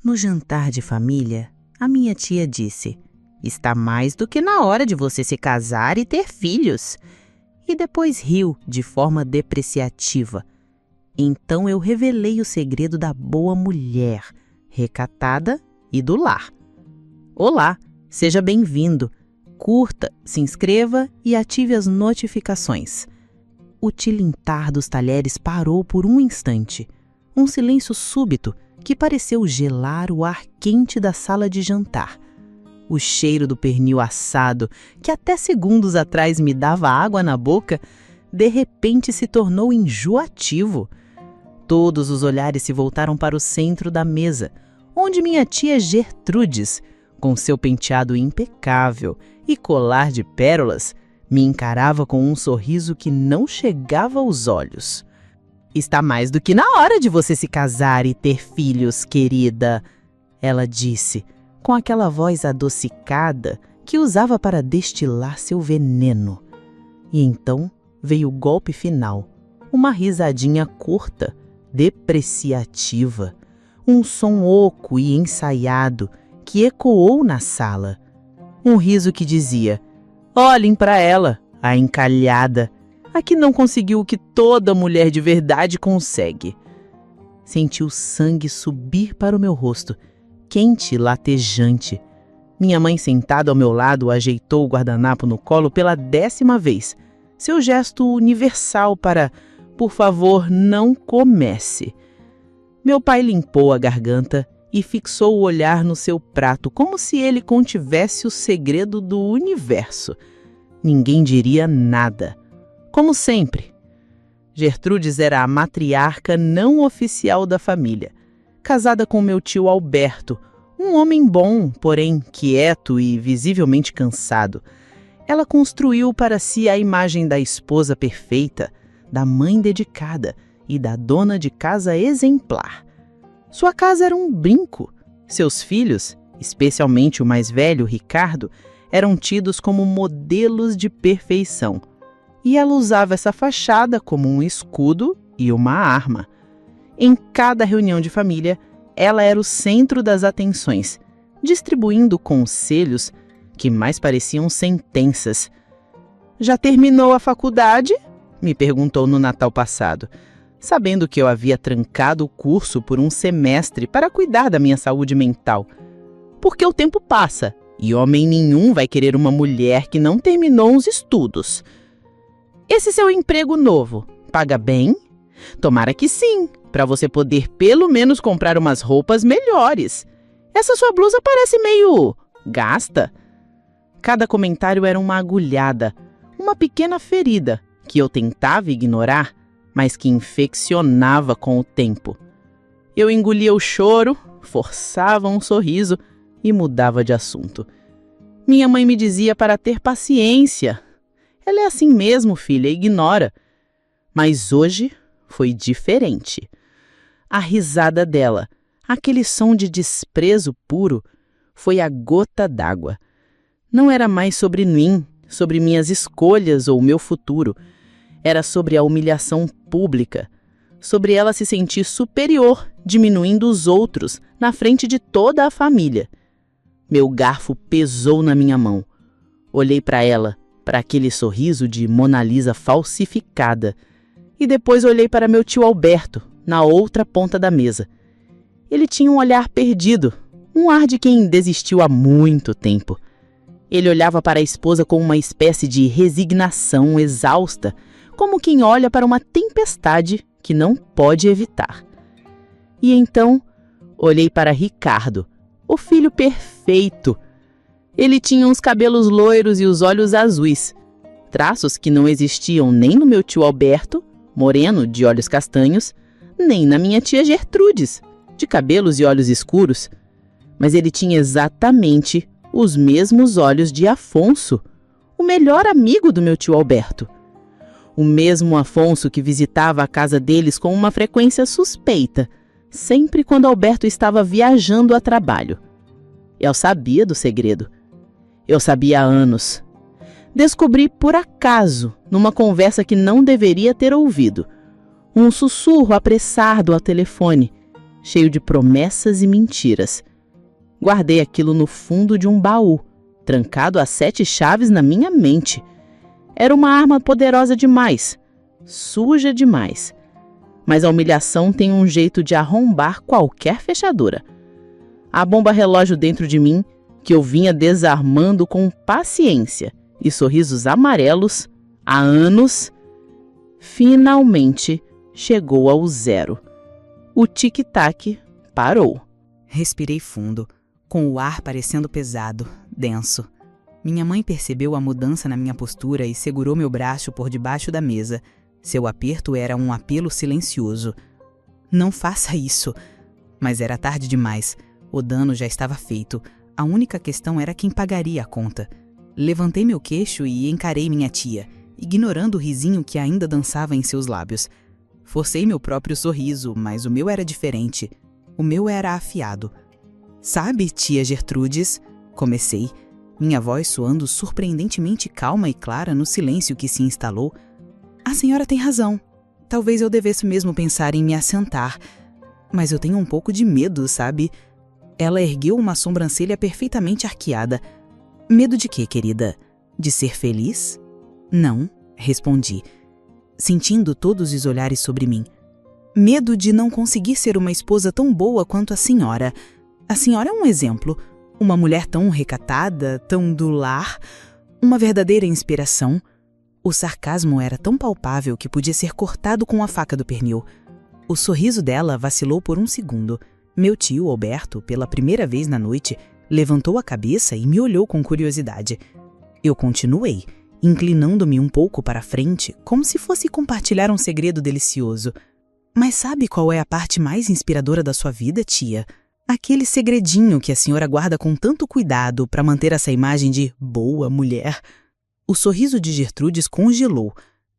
No jantar de família, a minha tia disse: "Está mais do que na hora de você se casar e ter filhos." E depois riu de forma depreciativa. Então eu revelei o segredo da boa mulher, recatada e do lar. Olá, seja bem-vindo. Curta, se inscreva e ative as notificações. O tilintar dos talheres parou por um instante. Um silêncio súbito que pareceu gelar o ar quente da sala de jantar. O cheiro do pernil assado, que até segundos atrás me dava água na boca, de repente se tornou enjoativo. Todos os olhares se voltaram para o centro da mesa, onde minha tia Gertrudes, com seu penteado impecável e colar de pérolas, me encarava com um sorriso que não chegava aos olhos. "Está mais do que na hora de você se casar e ter filhos, querida," ela disse, com aquela voz adocicada que usava para destilar seu veneno. E então veio o golpe final, uma risadinha curta, depreciativa, um som oco e ensaiado que ecoou na sala. Um riso que dizia: "Olhem para ela, a encalhada, a que não conseguiu o que toda mulher de verdade consegue." Senti o sangue subir para o meu rosto, quente e latejante. Minha mãe, sentada ao meu lado, ajeitou o guardanapo no colo pela 10ª vez, seu gesto universal para "por favor, não comece." Meu pai limpou a garganta e fixou o olhar no seu prato, como se ele contivesse o segredo do universo. Ninguém diria nada. Como sempre. Gertrudes era a matriarca não oficial da família, casada com meu tio Alberto, um homem bom, porém quieto e visivelmente cansado. Ela construiu para si a imagem da esposa perfeita, da mãe dedicada e da dona de casa exemplar. Sua casa era um brinco. Seus filhos, especialmente o mais velho, Ricardo, eram tidos como modelos de perfeição. E ela usava essa fachada como um escudo e uma arma. Em cada reunião de família, ela era o centro das atenções, distribuindo conselhos que mais pareciam sentenças. "Já terminou a faculdade?" me perguntou no Natal passado, sabendo que eu havia trancado o curso por um semestre para cuidar da minha saúde mental. Porque o tempo passa e homem nenhum vai querer uma mulher que não terminou os estudos. "Esse seu emprego novo paga bem?" "Tomara que sim, para você poder pelo menos comprar umas roupas melhores. Essa sua blusa parece meio gasta." Cada comentário era uma agulhada, uma pequena ferida que eu tentava ignorar, mas que infeccionava com o tempo. Eu engolia o choro, forçava um sorriso e mudava de assunto. Minha mãe me dizia para ter paciência. "Ela é assim mesmo, filha, ignora." Mas hoje foi diferente. A risada dela, aquele som de desprezo puro, foi a gota d'água. Não era mais sobre mim, sobre minhas escolhas ou meu futuro. Era sobre a humilhação pública, sobre ela se sentir superior, diminuindo os outros na frente de toda a família. Meu garfo pesou na minha mão. Olhei para ela, para aquele sorriso de Mona Lisa falsificada, e depois olhei para meu tio Alberto, na outra ponta da mesa. Ele tinha um olhar perdido, um ar de quem desistiu há muito tempo. Ele olhava para a esposa com uma espécie de resignação exausta, como quem olha para uma tempestade que não pode evitar. E então, olhei para Ricardo, o filho perfeito. Ele tinha os cabelos loiros e os olhos azuis, traços que não existiam nem no meu tio Alberto, moreno de olhos castanhos, nem na minha tia Gertrudes, de cabelos e olhos escuros. Mas ele tinha exatamente os mesmos olhos de Afonso, o melhor amigo do meu tio Alberto. O mesmo Afonso que visitava a casa deles com uma frequência suspeita, sempre quando Alberto estava viajando a trabalho. Eu sabia do segredo. Eu sabia há anos. Descobri por acaso, numa conversa que não deveria ter ouvido. Um sussurro apressado ao telefone. cheio de promessas e mentiras. Guardei aquilo no fundo de um baú, trancado a 7 chaves na minha mente. Era uma arma poderosa demais, suja demais. Mas a humilhação tem um jeito de arrombar qualquer fechadura. A bomba relógio dentro de mim, que eu vinha desarmando com paciência e sorrisos amarelos há anos, finalmente chegou ao zero. O tic-tac parou. Respirei fundo, com o ar parecendo pesado, denso. Minha mãe percebeu a mudança na minha postura e segurou meu braço por debaixo da mesa. Seu aperto era um apelo silencioso. Não faça isso. Mas era tarde demais. O dano já estava feito. A única questão era quem pagaria a conta. Levantei meu queixo e encarei minha tia, ignorando o risinho que ainda dançava em seus lábios. Forcei meu próprio sorriso, mas o meu era diferente. O meu era afiado. Sabe, tia Gertrudes? Comecei, minha voz soando surpreendentemente calma e clara no silêncio que se instalou. A senhora tem razão. Talvez eu devesse mesmo pensar em me assentar. Mas eu tenho um pouco de medo, sabe? Ela ergueu uma sobrancelha perfeitamente arqueada. Medo de quê, querida? De ser feliz? Não, respondi, sentindo todos os olhares sobre mim. Medo de não conseguir ser uma esposa tão boa quanto a senhora. A senhora é um exemplo. Uma mulher tão recatada, tão do lar. Uma verdadeira inspiração. O sarcasmo era tão palpável que podia ser cortado com a faca do pernil. O sorriso dela vacilou por um segundo. Meu tio, Alberto, pela primeira vez na noite, levantou a cabeça e me olhou com curiosidade. Eu continuei, inclinando-me um pouco para a frente, como se fosse compartilhar um segredo delicioso. Mas sabe qual é a parte mais inspiradora da sua vida, tia? Aquele segredinho que a senhora guarda com tanto cuidado para manter essa imagem de boa mulher. O sorriso de Gertrudes congelou,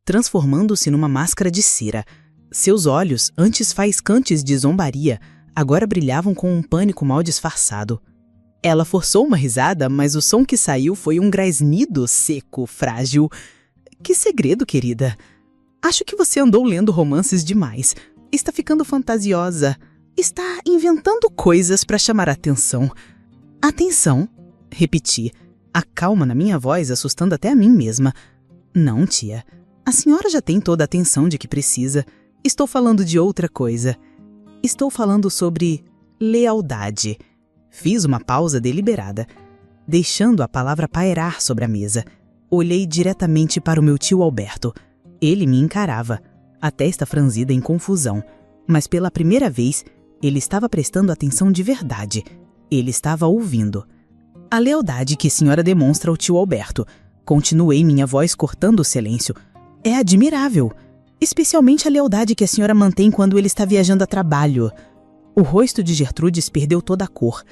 transformando-se numa máscara de cera. Seus olhos, antes faiscantes de zombaria, agora brilhavam com um pânico mal disfarçado. Ela forçou uma risada, mas o som que saiu foi um grasnido seco, frágil. Que segredo, querida? Acho que você andou lendo romances demais. Está ficando fantasiosa. Está inventando coisas para chamar a atenção. Atenção, repeti, a calma na minha voz assustando até a mim mesma. Não, tia. A senhora já tem toda a atenção de que precisa. Estou falando de outra coisa. Estou falando sobre lealdade. Fiz uma pausa deliberada, deixando a palavra pairar sobre a mesa. Olhei diretamente para o meu tio Alberto. Ele me encarava, a testa franzida em confusão. Mas pela primeira vez, ele estava prestando atenção de verdade. Ele estava ouvindo. A lealdade que a senhora demonstra ao tio Alberto. Continuei, minha voz cortando o silêncio. É admirável. Especialmente a lealdade que a senhora mantém quando ele está viajando a trabalho. O rosto de Gertrudes perdeu toda a cor.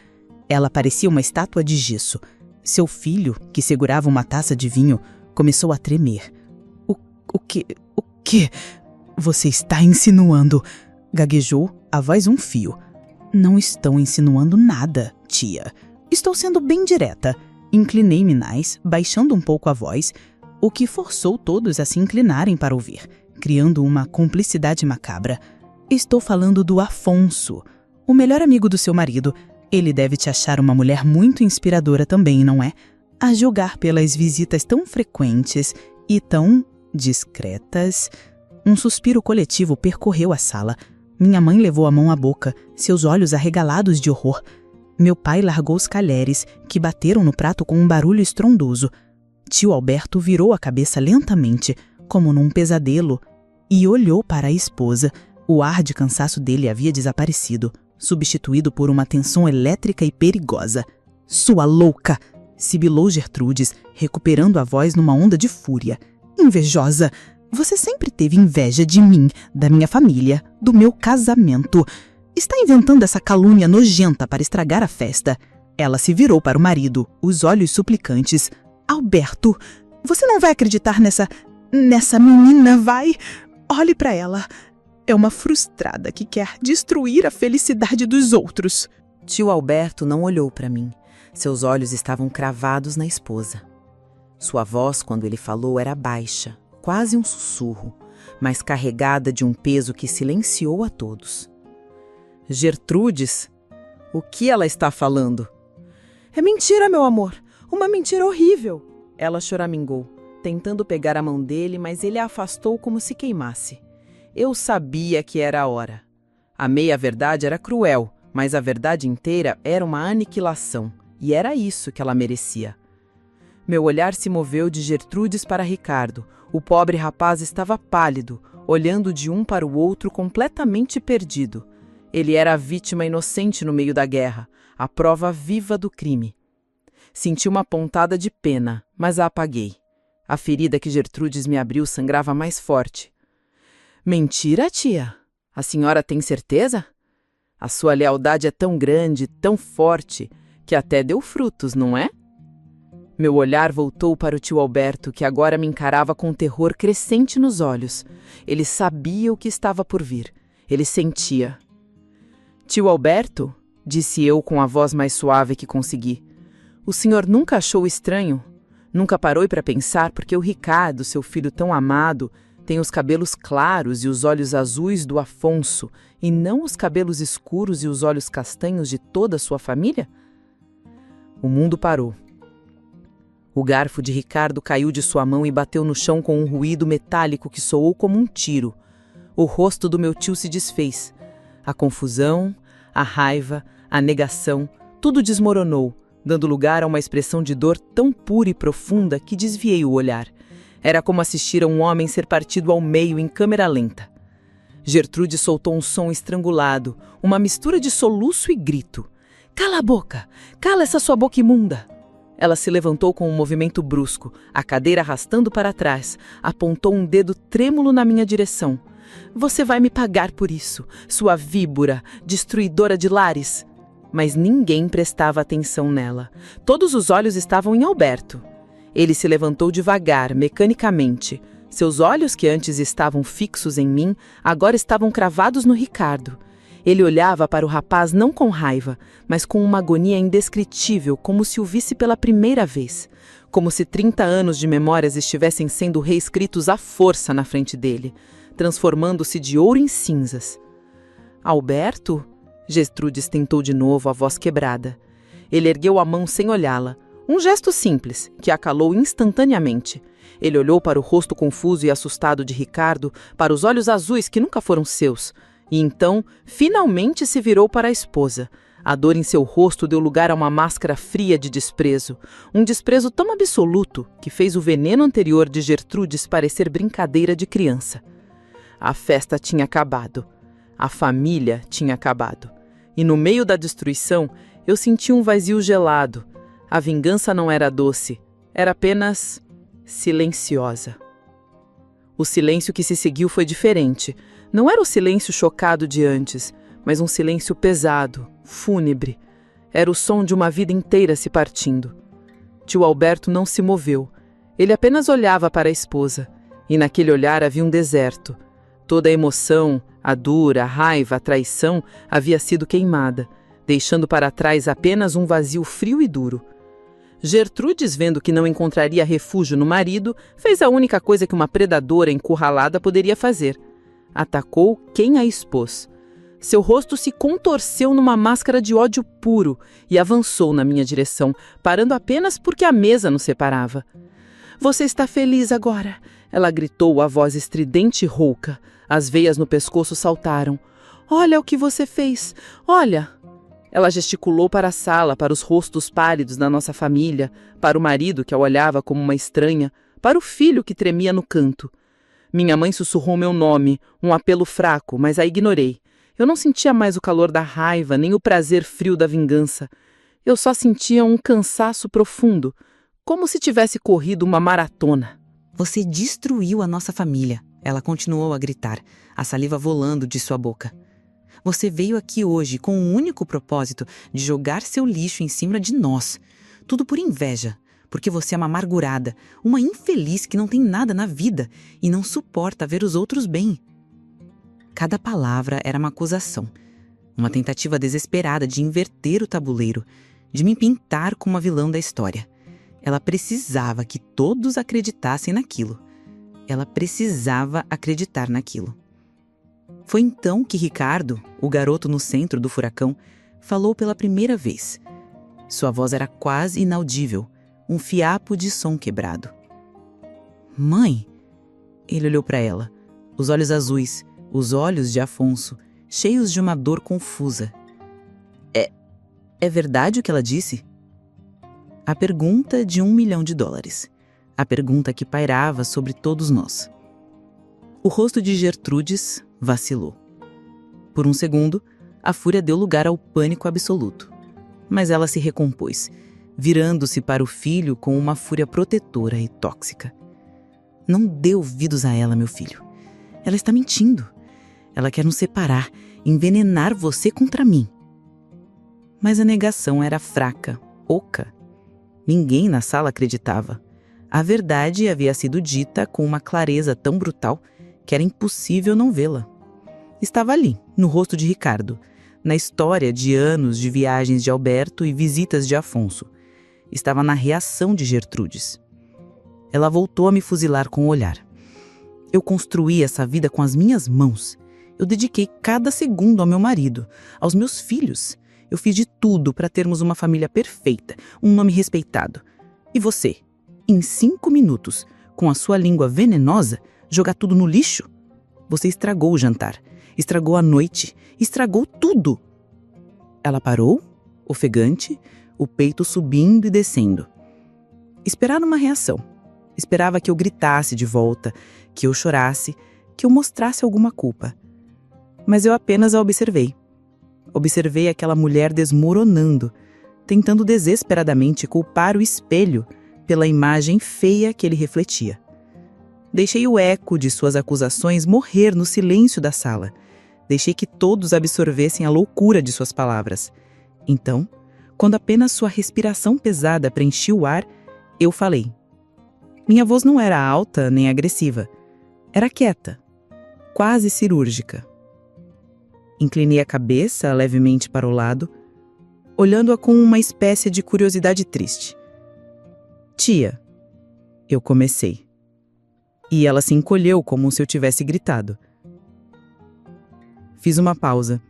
Ela parecia uma estátua de gesso. Seu filho, que segurava uma taça de vinho, começou a tremer. O que você está insinuando? Gaguejou, a voz um fio. Não estou insinuando nada, tia. Estou sendo bem direta. Inclinei-me mais, baixando um pouco a voz, o que forçou todos a se inclinarem para ouvir, criando uma cumplicidade macabra. Estou falando do Afonso, o melhor amigo do seu marido. Ele deve te achar uma mulher muito inspiradora também, não é? A julgar pelas visitas tão frequentes e tão discretas. Um suspiro coletivo percorreu a sala. Minha mãe levou a mão à boca, seus olhos arregalados de horror. Meu pai largou os talheres, que bateram no prato com um barulho estrondoso. Tio Alberto virou a cabeça lentamente, como num pesadelo, e olhou para a esposa. O ar de cansaço dele havia desaparecido, substituído por uma tensão elétrica e perigosa. Sua louca! Sibilou Gertrudes, recuperando a voz numa onda de fúria. Invejosa! Você sempre teve inveja de mim, da minha família, do meu casamento. Está inventando essa calúnia nojenta para estragar a festa. Ela se virou para o marido, os olhos suplicantes. Alberto, você não vai acreditar nessa menina, vai? Olhe para ela. É uma frustrada que quer destruir a felicidade dos outros. Tio Alberto não olhou para mim. Seus olhos estavam cravados na esposa. Sua voz, quando ele falou, era baixa, quase um sussurro, mas carregada de um peso que silenciou a todos. Gertrudes? O que ela está falando? É mentira, meu amor. Uma mentira horrível. Ela choramingou, tentando pegar a mão dele, mas ele a afastou como se queimasse. Eu sabia que era a hora. A meia-verdade era cruel, mas a verdade inteira era uma aniquilação, e era isso que ela merecia. Meu olhar se moveu de Gertrudes para Ricardo. O pobre rapaz estava pálido, olhando de um para o outro completamente perdido. Ele era a vítima inocente no meio da guerra, a prova viva do crime. Senti uma pontada de pena, mas a apaguei. A ferida que Gertrudes me abriu sangrava mais forte. Mentira, tia? A senhora tem certeza? A sua lealdade é tão grande, tão forte, que até deu frutos, não é? Meu olhar voltou para o tio Alberto, que agora me encarava com terror crescente nos olhos. Ele sabia o que estava por vir. Ele sentia. Tio Alberto, disse eu com a voz mais suave que consegui, o senhor nunca achou estranho? Nunca parou para pensar porque o Ricardo, seu filho tão amado, tem os cabelos claros e os olhos azuis do Afonso, e não os cabelos escuros e os olhos castanhos de toda a sua família? O mundo parou. O garfo de Ricardo caiu de sua mão e bateu no chão com um ruído metálico que soou como um tiro. O rosto do meu tio se desfez. A confusão, a raiva, a negação, tudo desmoronou, dando lugar a uma expressão de dor tão pura e profunda que desviei o olhar. Era como assistir a um homem ser partido ao meio em câmera lenta. Gertrude soltou um som estrangulado, uma mistura de soluço e grito. Cala a boca! Cala essa sua boca imunda! Ela se levantou com um movimento brusco, a cadeira arrastando para trás, apontou um dedo trêmulo na minha direção. Você vai me pagar por isso, sua víbora, destruidora de lares! Mas ninguém prestava atenção nela. Todos os olhos estavam em Alberto. Ele se levantou devagar, mecanicamente. Seus olhos, que antes estavam fixos em mim, agora estavam cravados no Ricardo. Ele olhava para o rapaz não com raiva, mas com uma agonia indescritível, como se o visse pela primeira vez. Como se 30 anos de memórias estivessem sendo reescritos à força na frente dele, transformando-se de ouro em cinzas. Alberto? Gertrudes tentou de novo, a voz quebrada. Ele ergueu a mão sem olhá-la. Um gesto simples, que a calou instantaneamente. Ele olhou para o rosto confuso e assustado de Ricardo, para os olhos azuis que nunca foram seus, e então, finalmente se virou para a esposa. A dor em seu rosto deu lugar a uma máscara fria de desprezo, um desprezo tão absoluto que fez o veneno anterior de Gertrudes parecer brincadeira de criança. A festa tinha acabado. A família tinha acabado. E no meio da destruição, eu senti um vazio gelado. A vingança não era doce, era apenas silenciosa. O silêncio que se seguiu foi diferente. Não era o silêncio chocado de antes, mas um silêncio pesado, fúnebre. Era o som de uma vida inteira se partindo. Tio Alberto não se moveu. Ele apenas olhava para a esposa, e naquele olhar havia um deserto. Toda a emoção, a dor, a raiva, a traição havia sido queimada, deixando para trás apenas um vazio frio e duro. Gertrudes, vendo que não encontraria refúgio no marido, fez a única coisa que uma predadora encurralada poderia fazer. Atacou quem a expôs. Seu rosto se contorceu numa máscara de ódio puro e avançou na minha direção, parando apenas porque a mesa nos separava. Você está feliz agora? Ela gritou, a voz estridente e rouca. As veias no pescoço saltaram. Olha o que você fez! Olha! Ela gesticulou para a sala, para os rostos pálidos da nossa família, para o marido que a olhava como uma estranha, para o filho que tremia no canto. Minha mãe sussurrou meu nome, um apelo fraco, mas a ignorei. Eu não sentia mais o calor da raiva, nem o prazer frio da vingança. Eu só sentia um cansaço profundo, como se tivesse corrido uma maratona. Você destruiu a nossa família, ela continuou a gritar, a saliva volando de sua boca. Você veio aqui hoje com o único propósito de jogar seu lixo em cima de nós. Tudo por inveja, porque você é uma amargurada, uma infeliz que não tem nada na vida e não suporta ver os outros bem. Cada palavra era uma acusação, uma tentativa desesperada de inverter o tabuleiro, de me pintar como a vilã da história. Ela precisava que todos acreditassem naquilo. Ela precisava acreditar naquilo. Foi então que Ricardo, o garoto no centro do furacão, falou pela primeira vez. Sua voz era quase inaudível, um fiapo de som quebrado. Mãe! Ele olhou para ela, os olhos azuis, os olhos de Afonso, cheios de uma dor confusa. É verdade o que ela disse? A pergunta de $1 milhão. A pergunta que pairava sobre todos nós. O rosto de Gertrudes vacilou. Por um segundo, a fúria deu lugar ao pânico absoluto. Mas ela se recompôs, virando-se para o filho com uma fúria protetora e tóxica. Não dê ouvidos a ela, meu filho. Ela está mentindo. Ela quer nos separar, envenenar você contra mim. Mas a negação era fraca, oca. Ninguém na sala acreditava. A verdade havia sido dita com uma clareza tão brutal que era impossível não vê-la. Estava ali, no rosto de Ricardo, na história de anos de viagens de Alberto e visitas de Afonso. Estava na reação de Gertrudes. Ela voltou a me fuzilar com o olhar. Eu construí essa vida com as minhas mãos. Eu dediquei cada segundo ao meu marido, aos meus filhos. Eu fiz de tudo para termos uma família perfeita, um nome respeitado. E você, em 5 minutos, com a sua língua venenosa, jogar tudo no lixo? Você estragou o jantar, estragou a noite, estragou tudo. Ela parou, ofegante, o peito subindo e descendo. Esperava uma reação. Esperava que eu gritasse de volta, que eu chorasse, que eu mostrasse alguma culpa. Mas eu apenas a observei. Observei aquela mulher desmoronando, tentando desesperadamente culpar o espelho pela imagem feia que ele refletia. Deixei o eco de suas acusações morrer no silêncio da sala. Deixei que todos absorvessem a loucura de suas palavras. Então, quando apenas sua respiração pesada preenchia o ar, eu falei. Minha voz não era alta nem agressiva. Era quieta, quase cirúrgica. Inclinei a cabeça levemente para o lado, olhando-a com uma espécie de curiosidade triste. Tia, eu comecei. E ela se encolheu como se eu tivesse gritado. Fiz uma pausa.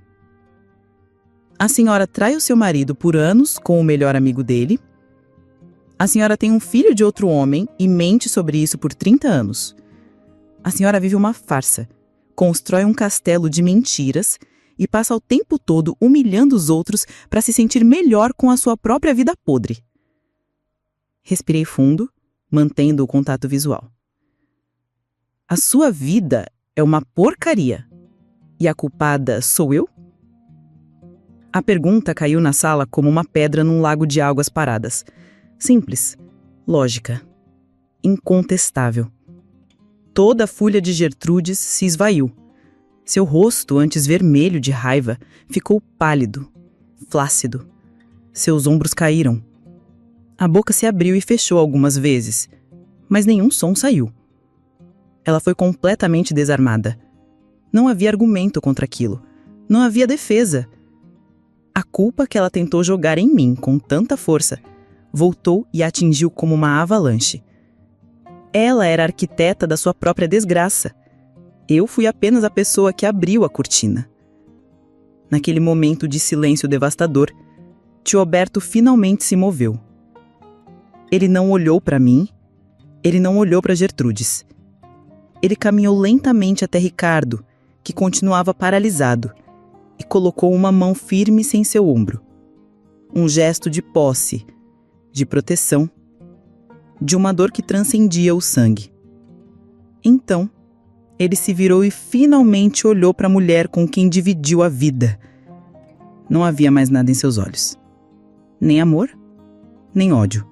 A senhora trai o seu marido por anos com o melhor amigo dele. A senhora tem um filho de outro homem e mente sobre isso por 30 anos. A senhora vive uma farsa, constrói um castelo de mentiras e passa o tempo todo humilhando os outros para se sentir melhor com a sua própria vida podre. Respirei fundo, mantendo o contato visual. A sua vida é uma porcaria. E a culpada sou eu? A pergunta caiu na sala como uma pedra num lago de águas paradas. Simples, lógica, incontestável. Toda a fúria de Gertrudes se esvaiu. Seu rosto, antes vermelho de raiva, ficou pálido, flácido. Seus ombros caíram. A boca se abriu e fechou algumas vezes, mas nenhum som saiu. Ela foi completamente desarmada. Não havia argumento contra aquilo. Não havia defesa. A culpa que ela tentou jogar em mim com tanta força voltou e a atingiu como uma avalanche. Ela era arquiteta da sua própria desgraça. Eu fui apenas a pessoa que abriu a cortina. Naquele momento de silêncio devastador, tio Alberto finalmente se moveu. Ele não olhou para mim, ele não olhou para Gertrudes. Ele caminhou lentamente até Ricardo, que continuava paralisado, e colocou uma mão firme sem seu ombro. Um gesto de posse, de proteção, de uma dor que transcendia o sangue. Então, ele se virou e finalmente olhou para a mulher com quem dividiu a vida. Não havia mais nada em seus olhos. Nem amor, nem ódio.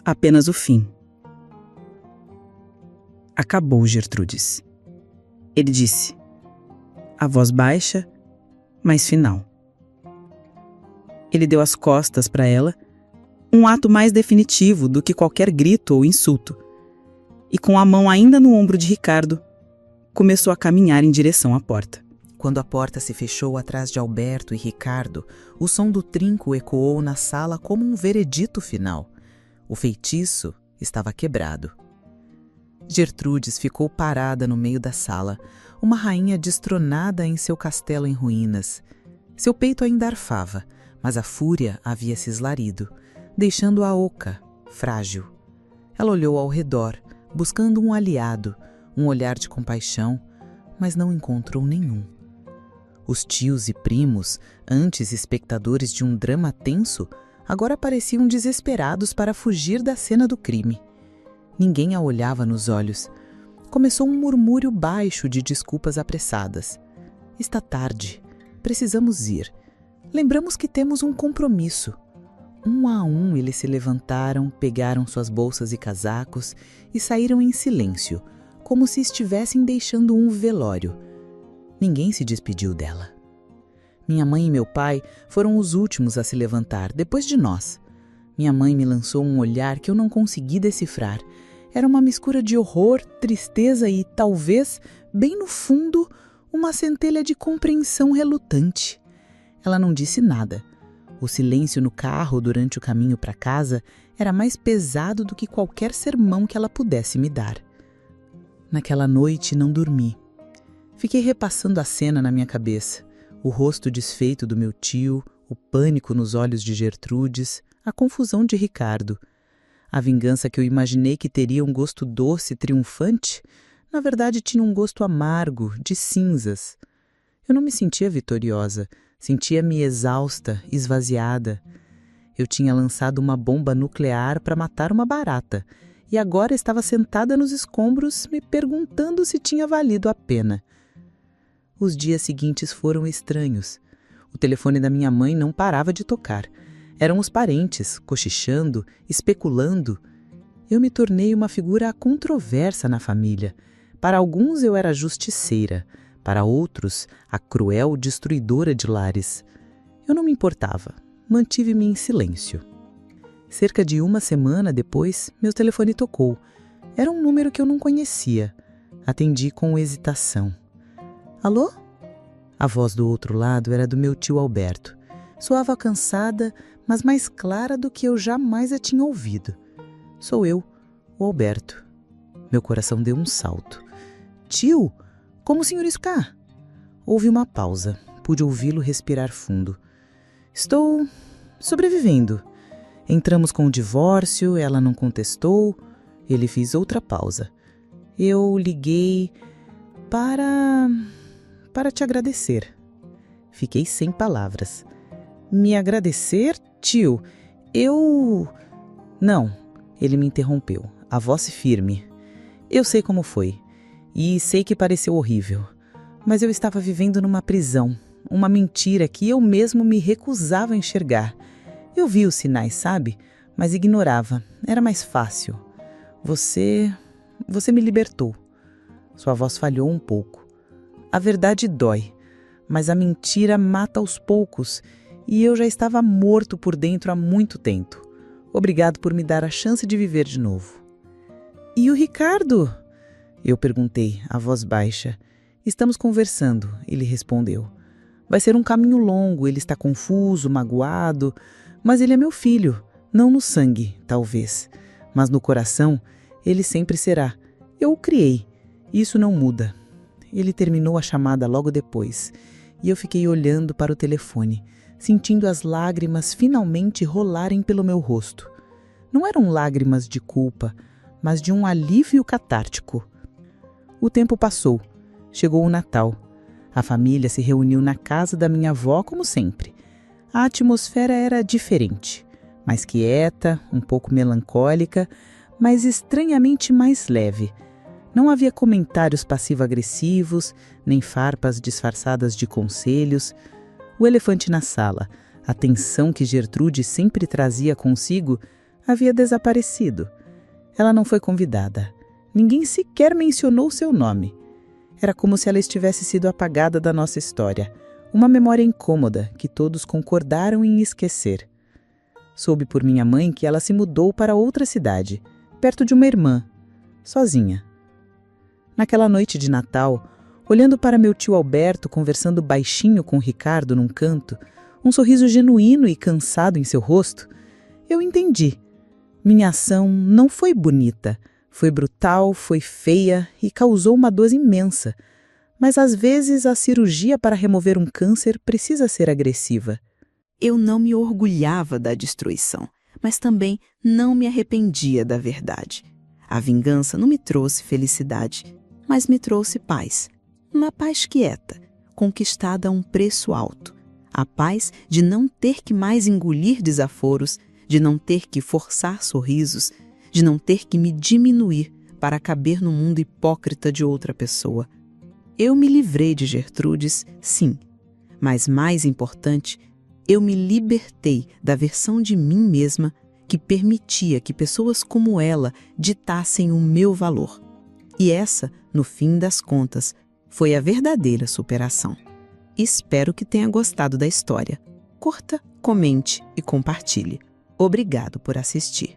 Apenas o fim. Acabou, Gertrudes. Ele disse, a voz baixa, mas final. Ele deu as costas para ela, um ato mais definitivo do que qualquer grito ou insulto, e com a mão ainda no ombro de Ricardo, começou a caminhar em direção à porta. Quando a porta se fechou atrás de Alberto e Ricardo, o som do trinco ecoou na sala como um veredito final. O feitiço estava quebrado. Gertrudes ficou parada no meio da sala, uma rainha destronada em seu castelo em ruínas. Seu peito ainda arfava, mas a fúria havia se eslarido, deixando-a oca, frágil. Ela olhou ao redor, buscando um aliado, um olhar de compaixão, mas não encontrou nenhum. Os tios e primos, antes espectadores de um drama tenso, agora pareciam desesperados para fugir da cena do crime. Ninguém a olhava nos olhos. Começou um murmúrio baixo de desculpas apressadas. Está tarde. Precisamos ir. Lembramos que temos um compromisso. Um a um eles se levantaram, pegaram suas bolsas e casacos e saíram em silêncio, como se estivessem deixando um velório. Ninguém se despediu dela. Minha mãe e meu pai foram os últimos a se levantar, depois de nós. Minha mãe me lançou um olhar que eu não consegui decifrar. Era uma mistura de horror, tristeza e, talvez, bem no fundo, uma centelha de compreensão relutante. Ela não disse nada. O silêncio no carro durante o caminho para casa era mais pesado do que qualquer sermão que ela pudesse me dar. Naquela noite não dormi. Fiquei repassando a cena na minha cabeça. O rosto desfeito do meu tio, o pânico nos olhos de Gertrudes, a confusão de Ricardo. A vingança que eu imaginei que teria um gosto doce e triunfante, na verdade tinha um gosto amargo, de cinzas. Eu não me sentia vitoriosa, sentia-me exausta, esvaziada. Eu tinha lançado uma bomba nuclear para matar uma barata, e agora estava sentada nos escombros me perguntando se tinha valido a pena. Os dias seguintes foram estranhos. O telefone da minha mãe não parava de tocar. Eram os parentes, cochichando, especulando. Eu me tornei uma figura controversa na família. Para alguns eu era justiceira, para outros, a cruel destruidora de lares. Eu não me importava, mantive-me em silêncio. Cerca de uma semana depois, meu telefone tocou. Era um número que eu não conhecia. Atendi com hesitação. Alô? A voz do outro lado era do meu tio Alberto. Soava cansada, mas mais clara do que eu jamais a tinha ouvido. Sou eu, o Alberto. Meu coração deu um salto. Tio, como o senhor está? Houve uma pausa. Pude ouvi-lo respirar fundo. Estou sobrevivendo. Entramos com o divórcio, ela não contestou. Ele fez outra pausa. Eu liguei para te agradecer. Fiquei sem palavras. Me agradecer, tio? Não, ele me interrompeu, a voz firme. Eu sei como foi, e sei que pareceu horrível, mas eu estava vivendo numa prisão, uma mentira que eu mesmo me recusava a enxergar. Eu vi os sinais, sabe? Mas ignorava, era mais fácil. Você me libertou. Sua voz falhou um pouco. A verdade dói, mas a mentira mata aos poucos e eu já estava morto por dentro há muito tempo. Obrigado por me dar a chance de viver de novo. E o Ricardo? Eu perguntei, a voz baixa. Estamos conversando, ele respondeu. Vai ser um caminho longo, ele está confuso, magoado, mas ele é meu filho, não no sangue, talvez, mas no coração ele sempre será. Eu o criei, isso não muda. Ele terminou a chamada logo depois, e eu fiquei olhando para o telefone, sentindo as lágrimas finalmente rolarem pelo meu rosto. Não eram lágrimas de culpa, mas de um alívio catártico. O tempo passou. Chegou o Natal. A família se reuniu na casa da minha avó como sempre. A atmosfera era diferente, mais quieta, um pouco melancólica, mas estranhamente mais leve. Não havia comentários passivo-agressivos, nem farpas disfarçadas de conselhos. O elefante na sala, a tensão que Gertrude sempre trazia consigo, havia desaparecido. Ela não foi convidada. Ninguém sequer mencionou seu nome. Era como se ela estivesse sido apagada da nossa história. Uma memória incômoda que todos concordaram em esquecer. Soube por minha mãe que ela se mudou para outra cidade, perto de uma irmã, sozinha. Naquela noite de Natal, olhando para meu tio Alberto conversando baixinho com Ricardo num canto, um sorriso genuíno e cansado em seu rosto, eu entendi. Minha ação não foi bonita, Foi brutal, foi feia e causou uma dor imensa. Mas às vezes a cirurgia para remover um câncer precisa ser agressiva. Eu não me orgulhava da destruição, mas também não me arrependia da verdade. A vingança não me trouxe felicidade, mas me trouxe paz. Uma paz quieta, conquistada a um preço alto. A paz de não ter que mais engolir desaforos, de não ter que forçar sorrisos, de não ter que me diminuir para caber no mundo hipócrita de outra pessoa. Eu me livrei de Gertrudes, sim, mas mais importante, eu me libertei da versão de mim mesma que permitia que pessoas como ela ditassem o meu valor. E essa, no fim das contas, foi a verdadeira superação. Espero que tenha gostado da história. Curta, comente e compartilhe. Obrigado por assistir.